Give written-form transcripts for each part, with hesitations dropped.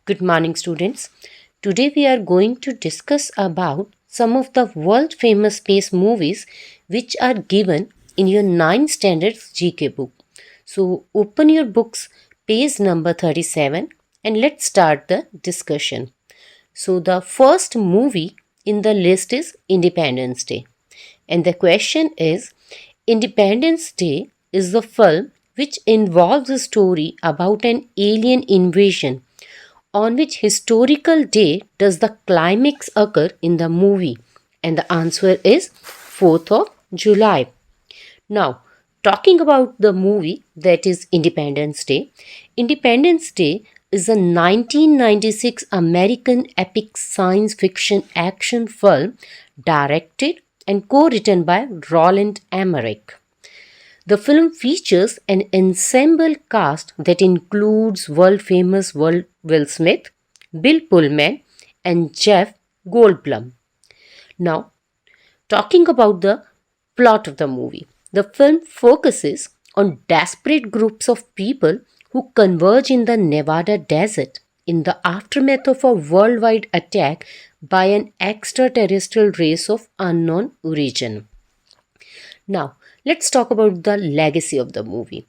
Good morning, students. Today we are going to discuss about some of the world famous space movies which are given in your 9th standards GK book. So open your books, page number 37, and let's start the discussion. So the first movie in the list is Independence Day. And the question is, Independence Day is the film which involves a story about an alien invasion. On which historical day does the climax occur in the movie? And the answer is 4th of July. Now, talking about the movie that is Independence Day. Independence Day is a 1996 American epic science fiction action film directed and co-written by Roland Emmerich. The film features an ensemble cast that includes world famous Will Smith, Bill Pullman, and Jeff Goldblum. Now, talking about the plot of the movie, the film focuses on desperate groups of people who converge in the Nevada desert in the aftermath of a worldwide attack by an extraterrestrial race of unknown origin. Now, let's talk about the legacy of the movie.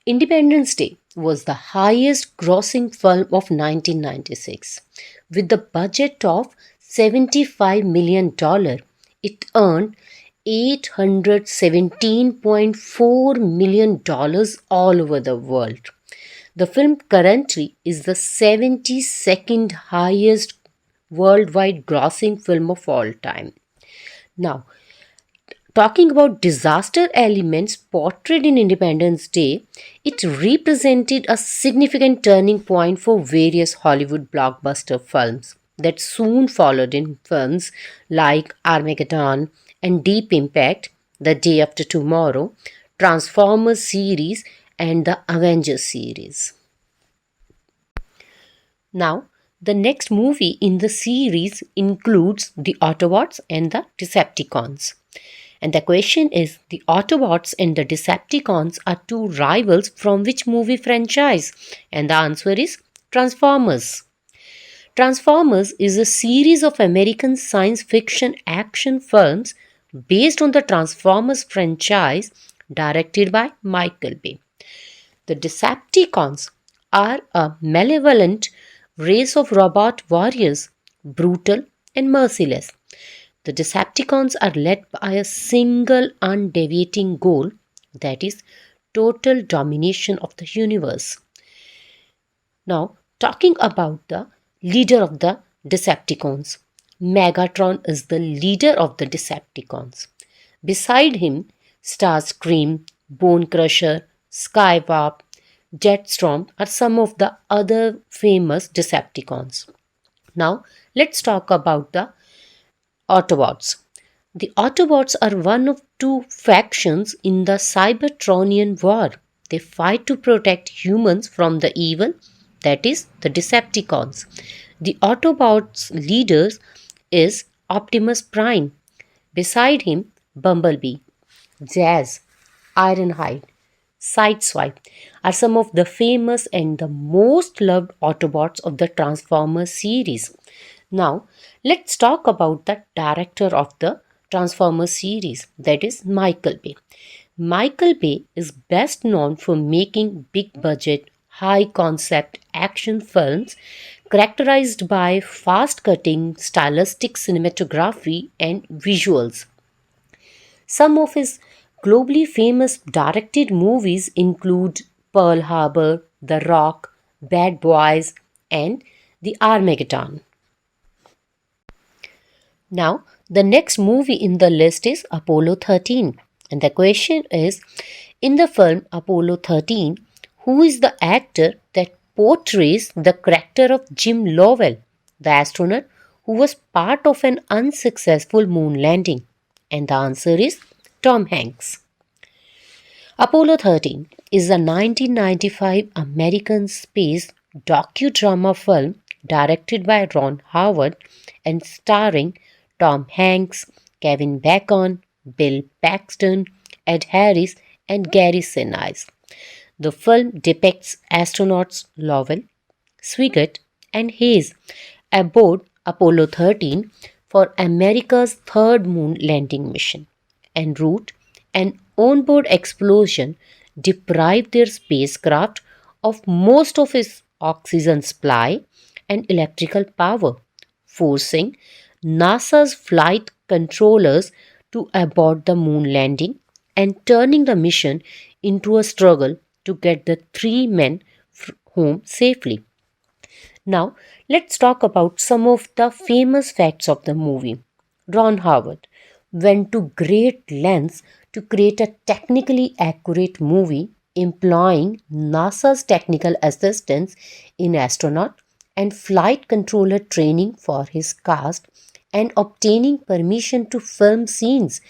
Independence Day was the highest grossing film of 1996. With the budget of $75 million, it earned $817.4 million all over the world. The film currently is the 72nd highest worldwide grossing film of all time. Now, talking about disaster elements portrayed in Independence Day, it represented a significant turning point for various Hollywood blockbuster films that soon followed in films like Armageddon and Deep Impact, The Day After Tomorrow, Transformers series, and the Avengers series. Now, the next movie in the series includes the Autobots and the Decepticons. And the question is, the Autobots and the Decepticons are two rivals from which movie franchise? And the answer is Transformers. Transformers is a series of American science fiction action films based on the Transformers franchise directed by Michael Bay. The Decepticons are a malevolent race of robot warriors, brutal and merciless. The Decepticons are led by a single undeviating goal, that is, total domination of the universe. Now, talking about the leader of the Decepticons, Megatron is the leader of the Decepticons. Beside him, Starscream, Bone Crusher, Skywarp, Jetstorm are some of the other famous Decepticons. Now, let's talk about the Autobots. The Autobots are one of two factions in the Cybertronian War. They fight to protect humans from the evil, that is, the Decepticons. The Autobots' leader is Optimus Prime. Beside him, Bumblebee, Jazz, Ironhide, Sideswipe are some of the famous and the most loved Autobots of the Transformers series. Now, let's talk about the director of the Transformers series, that is Michael Bay. Michael Bay is best known for making big budget, high concept action films characterized by fast cutting, stylistic cinematography, and visuals. Some of his globally famous directed movies include Pearl Harbor, The Rock, Bad Boys, and The Armageddon. Now, the next movie in the list is Apollo 13. And the question is, in the film Apollo 13, who is the actor that portrays the character of Jim Lovell, the astronaut who was part of an unsuccessful moon landing? And the answer is Tom Hanks. Apollo 13 is a 1995 American space docudrama film directed by Ron Howard and starring Tom Hanks, Kevin Bacon, Bill Paxton, Ed Harris, and Gary Sinise. The film depicts astronauts Lovell, Swiggett, and haze aboard Apollo 13 for America's third moon landing mission. En route, an onboard explosion deprived their spacecraft of most of its oxygen supply and electrical power, forcing NASA's flight controllers to abort the moon landing and turning the mission into a struggle to get the three men home safely. Now, let's talk about some of the famous facts of the movie. Ron Howard went to great lengths to create a technically accurate movie employing NASA's technical assistance in astronaut and flight controller training for his cast and obtaining permission to film scenes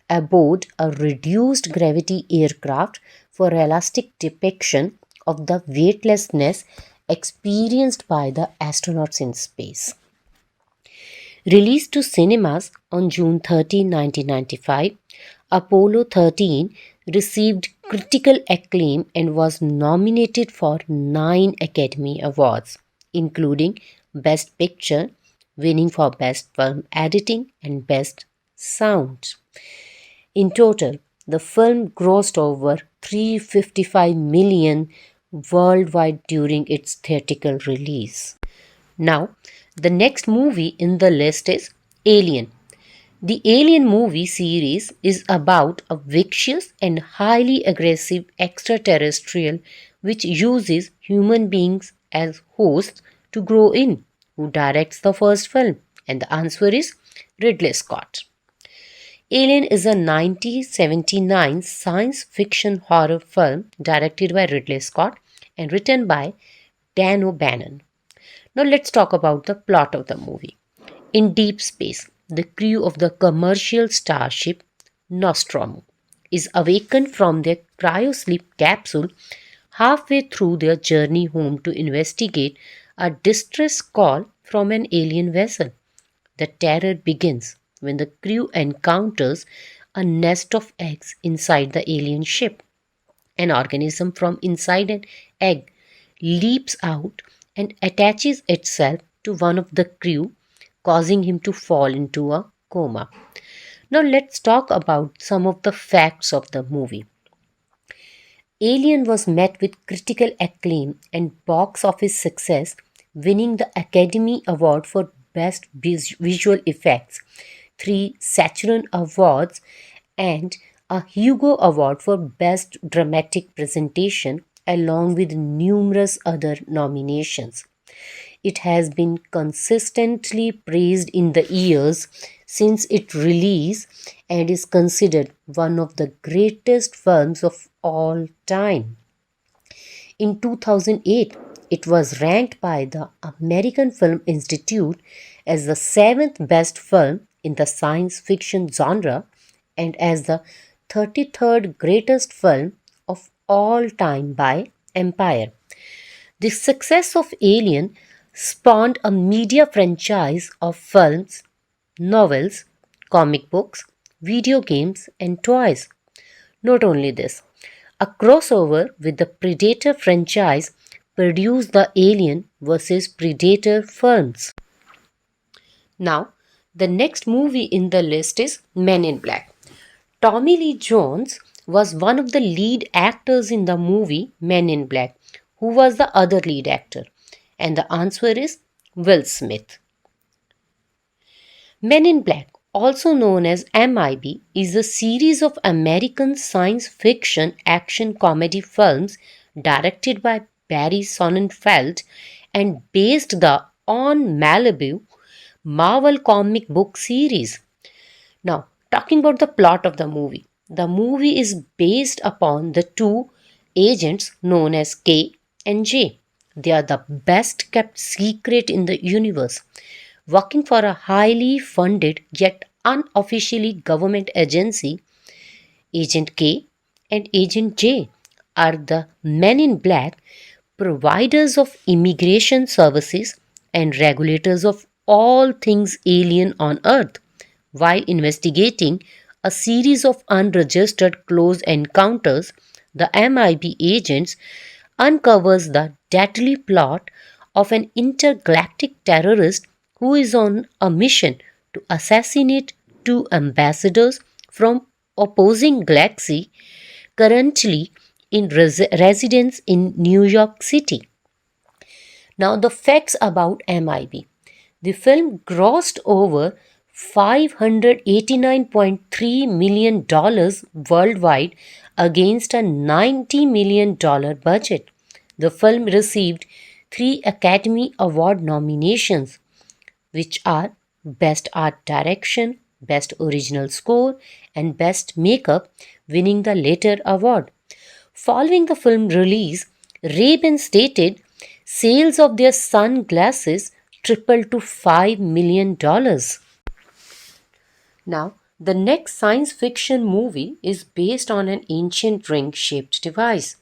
aboard a reduced gravity aircraft for realistic depiction of the weightlessness experienced by the astronauts in space. Released to cinemas on June 30, 1995, Apollo 13 received critical acclaim and was nominated for 9 Academy Awards, including Best Picture, winning for Best Film Editing and Best Sound. In total, the film grossed over 355 million worldwide during its theatrical release. Now, the next movie in the list is Alien. The Alien movie series is about a vicious and highly aggressive extraterrestrial which uses human beings as hosts to grow in. Who directs the first film? And the answer is Ridley Scott. Alien is a 1979 science fiction horror film directed by Ridley Scott and written by Dan O'Bannon. Now let's talk about the plot of the movie. In deep space, the crew of the commercial starship Nostromo is awakened from their cryosleep capsule halfway through their journey home to investigate a distress call from an alien vessel. The terror begins when the crew encounters a nest of eggs inside the alien ship. An organism from inside an egg leaps out and attaches itself to one of the crew, causing him to fall into a coma. Now, let's talk about some of the facts of the movie. Alien was met with critical acclaim and box office success, winning the Academy Award for Best Visual Effects, 3 Saturn Awards, and a Hugo Award for Best Dramatic Presentation, along with numerous other nominations. It has been consistently praised in the years since its release and is considered one of the greatest films of all time. In 2008, it was ranked by the American Film Institute as the seventh best film in the science fiction genre and as the 33rd greatest film of all time by Empire. The success of Alien spawned a media franchise of films, novels, comic books, video games, and toys. Not only this, a crossover with the Predator franchise produced the Alien vs. Predator films. Now, the next movie in the list is Men in Black. Tommy Lee Jones was one of the lead actors in the movie Men in Black. Who was the other lead actor? And the answer is Will Smith. Men in Black, also known as MIB, is a series of American science fiction action comedy films directed by Barry Sonnenfeld and based on Malibu Marvel comic book series. Now, talking about the plot of the movie. The movie is based upon the two agents known as K and J. They are the best kept secret in the universe, working for a highly funded yet unofficially government agency. Agent K and Agent J are the men in black, providers of immigration services and regulators of all things alien on Earth, while investigating a series of unregistered close encounters. The MIB agents uncovers the deadly plot of an intergalactic terrorist who is on a mission to assassinate two ambassadors from opposing galaxy currently in residence in New York City. Now, the facts about MIB. The film grossed over $589.3 million worldwide against a $90 million budget. The film received three Academy Award nominations, which are Best Art Direction, Best Original Score, and Best Makeup, winning the latter award. Following the film release, Ray-Ban stated sales of their sunglasses tripled to $5 million. Now, the next science fiction movie is based on an ancient ring shaped device.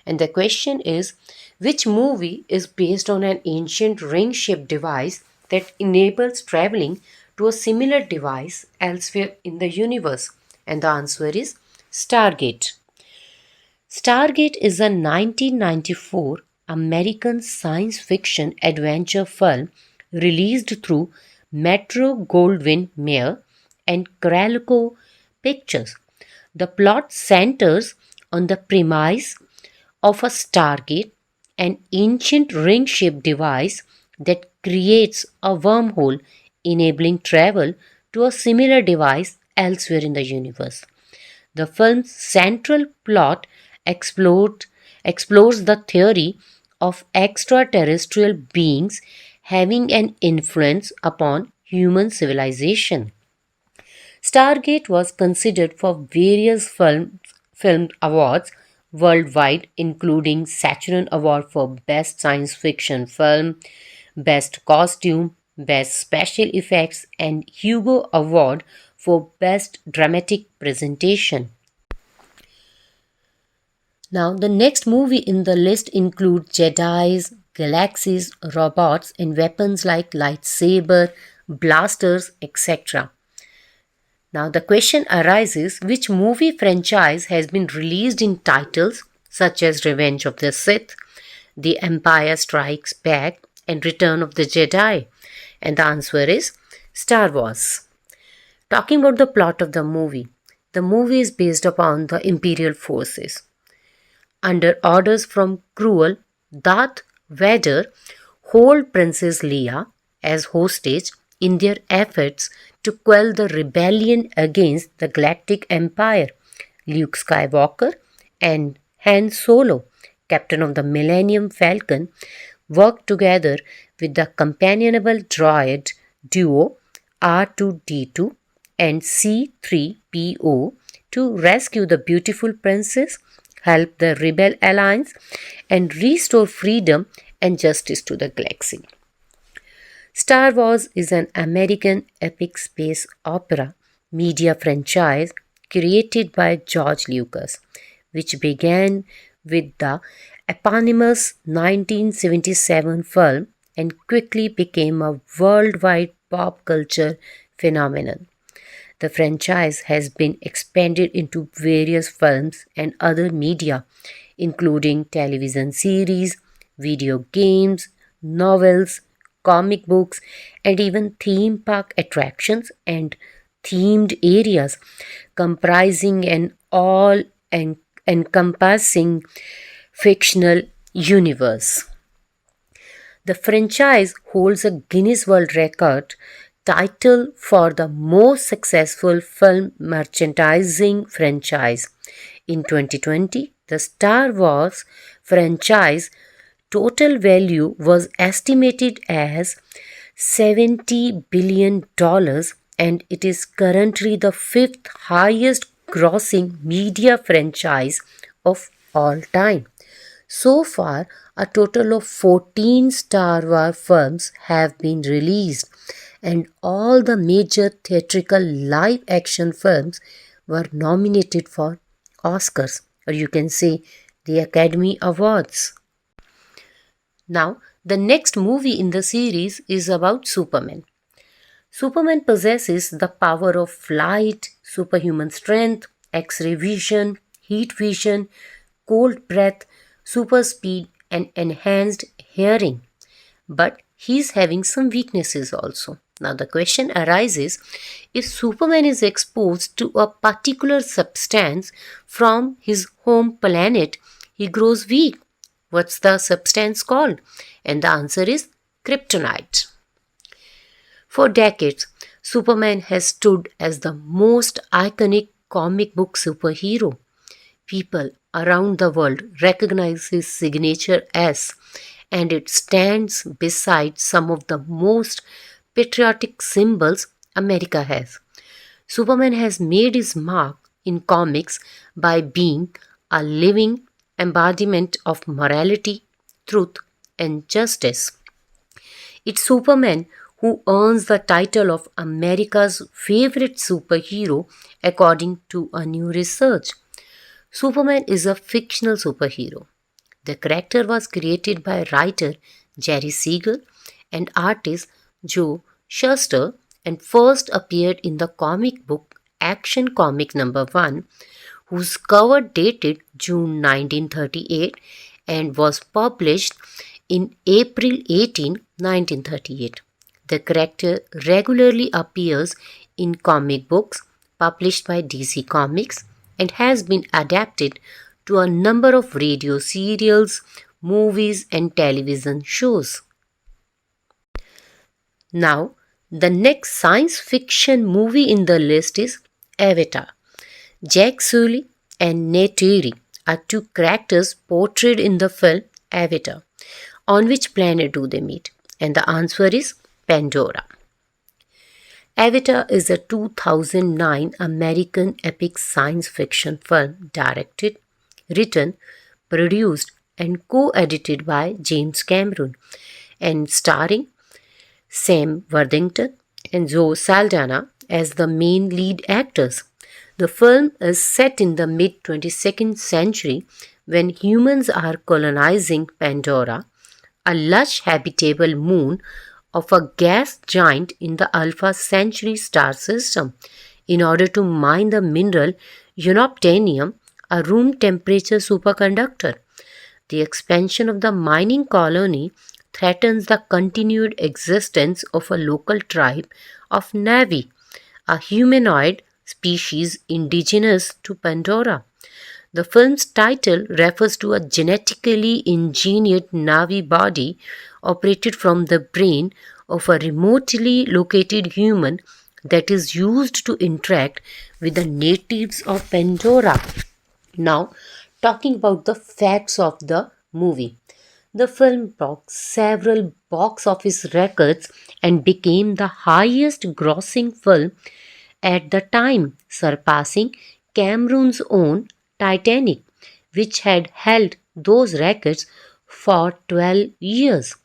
And the question is, which movie is based on an ancient ring shaped device that enables traveling to a similar device elsewhere in the universe? And the answer is Stargate. Stargate is a 1994 American science fiction adventure film released through Metro Goldwyn Mayer and Carolco Pictures. The plot centers on the premise of a Stargate, an ancient ring shaped device that creates a wormhole enabling travel to a similar device elsewhere in the universe. The film's central plot explores the theory of extraterrestrial beings having an influence upon human civilization. Stargate was considered for various film awards worldwide, including Saturn Award for Best Science Fiction Film, Best Costume, Best Special Effects, and Hugo Award for Best Dramatic Presentation. Now, the next movie in the list include Jedis, galaxies, robots, and weapons like lightsaber, blasters, etc. Now, the question arises, which movie franchise has been released in titles such as Revenge of the Sith, The Empire Strikes Back, and Return of the Jedi? And the answer is Star Wars. Talking about the plot of the movie is based upon the Imperial forces. Under orders from cruel Darth Vader, hold Princess Leia as hostage in their efforts to quell the rebellion against the Galactic Empire. Luke Skywalker and Han Solo, captain of the Millennium Falcon, work together with the companionable droid duo R2D2 and C3PO to rescue the beautiful princess, help the Rebel Alliance, and restore freedom and justice to the galaxy. Star Wars is an American epic space opera media franchise created by George Lucas, which began with the eponymous 1977 film and quickly became a worldwide pop culture phenomenon. The franchise has been expanded into various films and other media, including television series, video games, novels, comic books, and even theme park attractions and themed areas, comprising an all encompassing fictional universe. The franchise holds a Guinness World Record title for the most successful film merchandising franchise. In 2020, the Star Wars franchise total value was estimated as $70 billion, and it is currently the fifth highest grossing media franchise of all time. So far, a total of 14 Star Wars films have been released, and all the major theatrical live action films were nominated for Oscars, or you can say the Academy Awards. Now, the next movie in the series is about Superman. Superman possesses the power of flight, superhuman strength, X-ray vision, heat vision, cold breath, super speed, and enhanced hearing. but he's having some weaknesses also. Now the question arises, if Superman is exposed to a particular substance from his home planet, he grows weak. What's the substance called? And the answer is kryptonite. For decades, Superman has stood as the most iconic comic book superhero. People around the world recognize his signature S, and it stands beside some of the most patriotic symbols America has. Superman has made his mark in comics by being a living embodiment of morality, truth, and justice. It's Superman who earns the title of America's favorite superhero according to a new research. Superman is a fictional superhero. The character was created by writer Jerry Siegel and artist Joe Shuster and first appeared in the comic book Action Comic Number 1, whose cover dated June 1938 and was published in April 18, 1938. The character regularly appears in comic books published by DC Comics and has been adapted to a number of radio serials, movies, and television shows. Now, the next science fiction movie in the list is Avatar. Jack Sully and Neytiri are two characters portrayed in the film Avatar. On which planet do they meet? And the answer is Pandora. Avatar is a 2009 American epic science fiction film directed, written, produced, and co-edited by James Cameron and starring Sam Worthington and Zoe Saldana as the main lead actors. The film is set in the mid-22nd century when humans are colonizing Pandora, a lush habitable moon of a gas giant in the Alpha Centauri star system, in order to mine the mineral unobtainium, a room temperature superconductor. The expansion of the mining colony threatens the continued existence of a local tribe of Navi, a humanoid species indigenous to Pandora. The film's title refers to a genetically engineered Navi body operated from the brain of a remotely located human that is used to interact with the natives of Pandora. Now, talking about the facts of the movie. The film broke several box office records and became the highest grossing film at the time, surpassing Cameron's own Titanic, which had held those records for 12 years.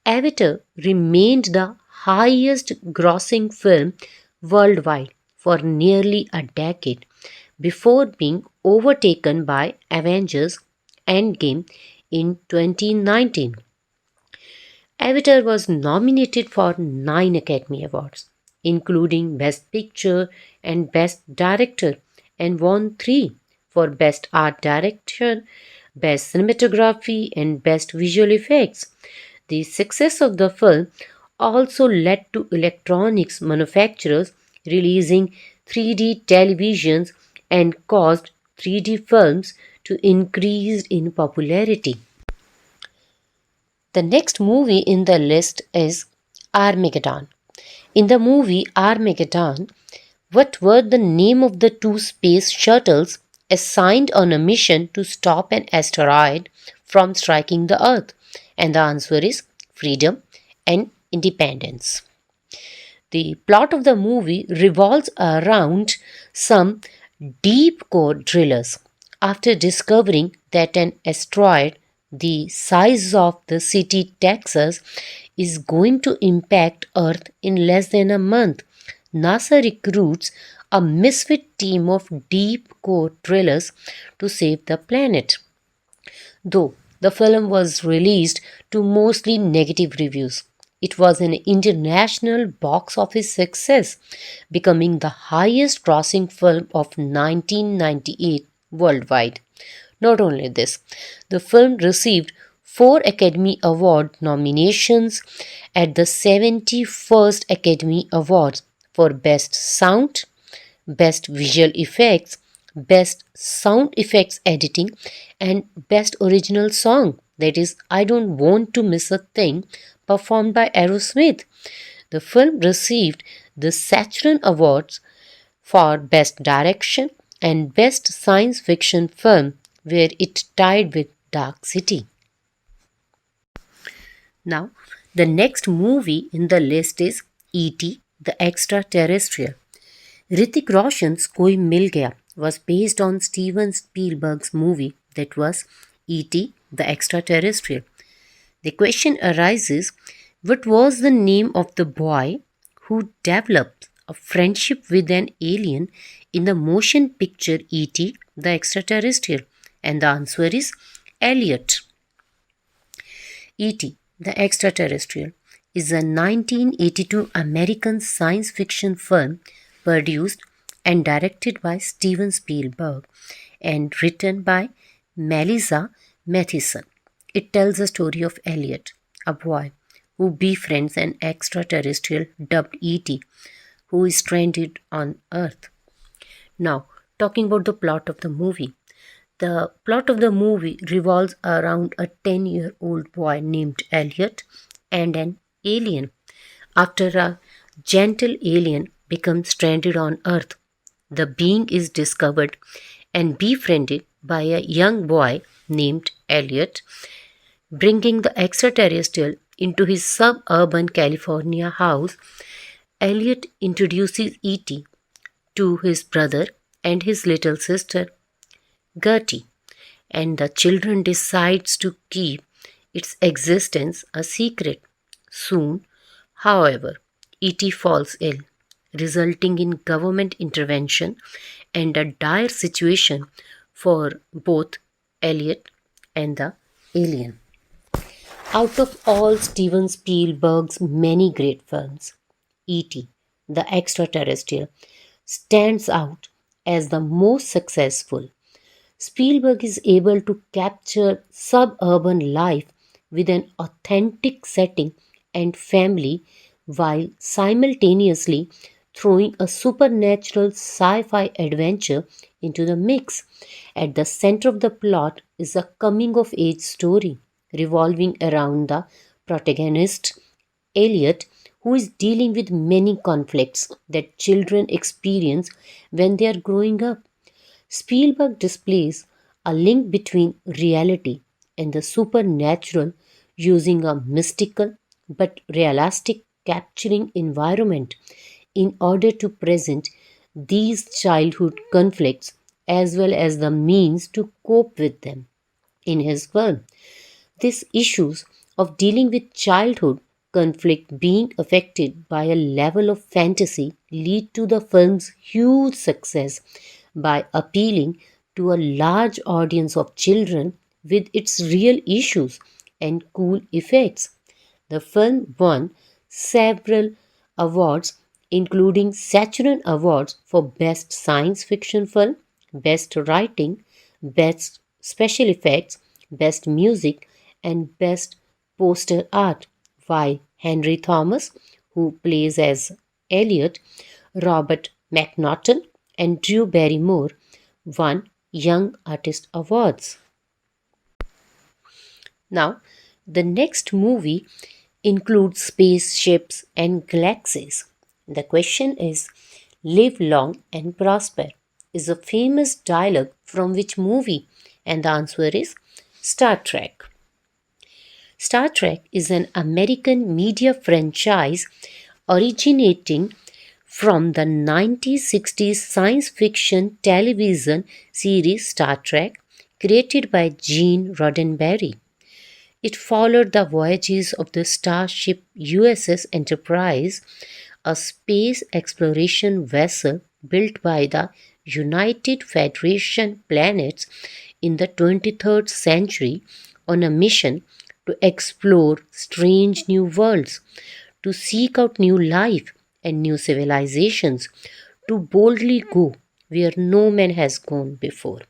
Avatar remained the highest grossing film worldwide for nearly a decade before being overtaken by Avengers Endgame in 2019. Avatar was nominated for 9 Academy Awards, including Best Picture and Best Director, and won 3 for Best Art Direction, Best Cinematography, and Best Visual Effects. The success of the film also led to electronics manufacturers releasing 3D televisions and caused 3D films to increase in popularity. The next movie in the list is Armageddon. In the movie Armageddon, what were the name of the 2 space shuttles assigned on a mission to stop an asteroid from striking the Earth? And the answer is Freedom and Independence. The plot of the movie revolves around some deep core drillers. After discovering that an asteroid the size of the city Texas is going to impact Earth in less than a month, NASA recruits a misfit team of deep core drillers to save the planet. Though the film was released to mostly negative reviews, it was an international box office success, becoming the highest grossing film of 1998 worldwide. Not only this, the film received 4 Academy Award nominations at the 71st Academy Awards for Best Sound, Best Visual Effects, Best Sound Effects Editing, and Best Original Song. That is, I Don't Want to Miss a Thing, performed by Aerosmith. The film received the Saturn Awards for Best Direction and Best Science Fiction Film, where it tied with Dark City. Now, the next movie in the list is E.T. the Extraterrestrial. Hrithik Roshan's Koi Mil Gaya was based on Steven Spielberg's movie that was E.T. the Extraterrestrial. The question arises, what was the name of the boy who developed a friendship with an alien in the motion picture E.T. the Extraterrestrial? And the answer is Elliot. E.T. the Extraterrestrial is a 1982 American science fiction film produced and directed by Steven Spielberg and written by Melissa Mathison. It tells the story of Elliot, a boy who befriends an extraterrestrial dubbed E.T., who is stranded on Earth. Now, talking about the plot of the movie. The plot of the movie revolves around a 10-year-old boy named Elliot and an alien. After a gentle alien becomes stranded on Earth, the being is discovered and befriended by a young boy named Elliot, bringing the extraterrestrial into his suburban California house. Elliot introduces E.T. to his brother and his little sister, Gertie, and the children decides to keep its existence a secret. Soon, however, E.T. falls ill, resulting in government intervention and a dire situation for both Elliot and the alien. Out of all Steven Spielberg's many great films, E.T., the Extraterrestrial, stands out as the most successful. Spielberg is able to capture suburban life with an authentic setting and family while simultaneously throwing a supernatural sci fi adventure into the mix. At the center of the plot is a coming of age story revolving around the protagonist, Elliot, who is dealing with many conflicts that children experience when they are growing up. Spielberg displays a link between reality and the supernatural using a mystical but realistic capturing environment in order to present these childhood conflicts as well as the means to cope with them. In his film, these issues of dealing with childhood conflict being affected by a level of fantasy lead to the film's huge success by appealing to a large audience of children with its real issues and cool effects. The film won several awards, including Saturn Awards for Best Science Fiction Film, Best Writing, Best Special Effects, Best Music, and Best Poster Art, while Henry Thomas, who plays as Elliot, Robert McNaughton, and Drew Barrymore won Young Artist Awards. Now, the next movie includes spaceships and galaxies. The question is, Live Long and Prosper is a famous dialogue from which movie? And the answer is Star Trek. Star Trek is an American media franchise originating from the 1960s science fiction television series Star Trek, created by Gene Roddenberry. It followed the voyages of the starship USS Enterprise, a space exploration vessel built by the United Federation planets in the 23rd century on a mission to explore strange new worlds, to seek out new life and new civilizations, to boldly go where no man has gone before.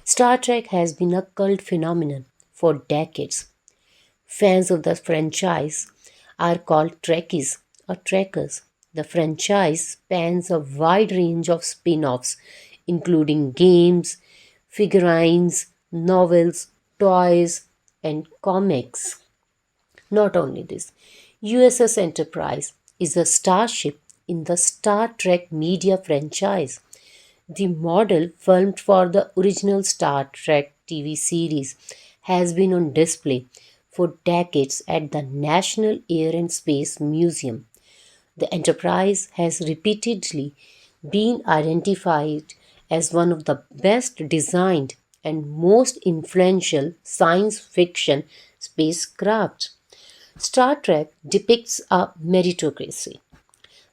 Star Trek has been a cult phenomenon for decades. Fans of the franchise are called Trekkies or Trekkers. The franchise spans a wide range of spin offs, including games, figurines, novels, toys, and comics. Not only this, USS Enterprise is a starship in the Star Trek media franchise. The model filmed for the original Star Trek TV series has been on display for decades at the National Air and Space Museum. The Enterprise has repeatedly been identified as one of the best designed and most influential science fiction spacecraft. Star Trek depicts a meritocracy.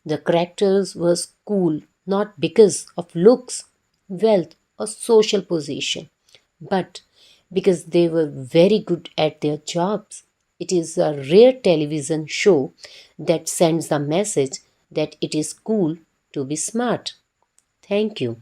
The characters were cool not because of looks, wealth, or social position, but because they were very good at their jobs. It is a rare television show that sends the message that it is cool to be smart. Thank you.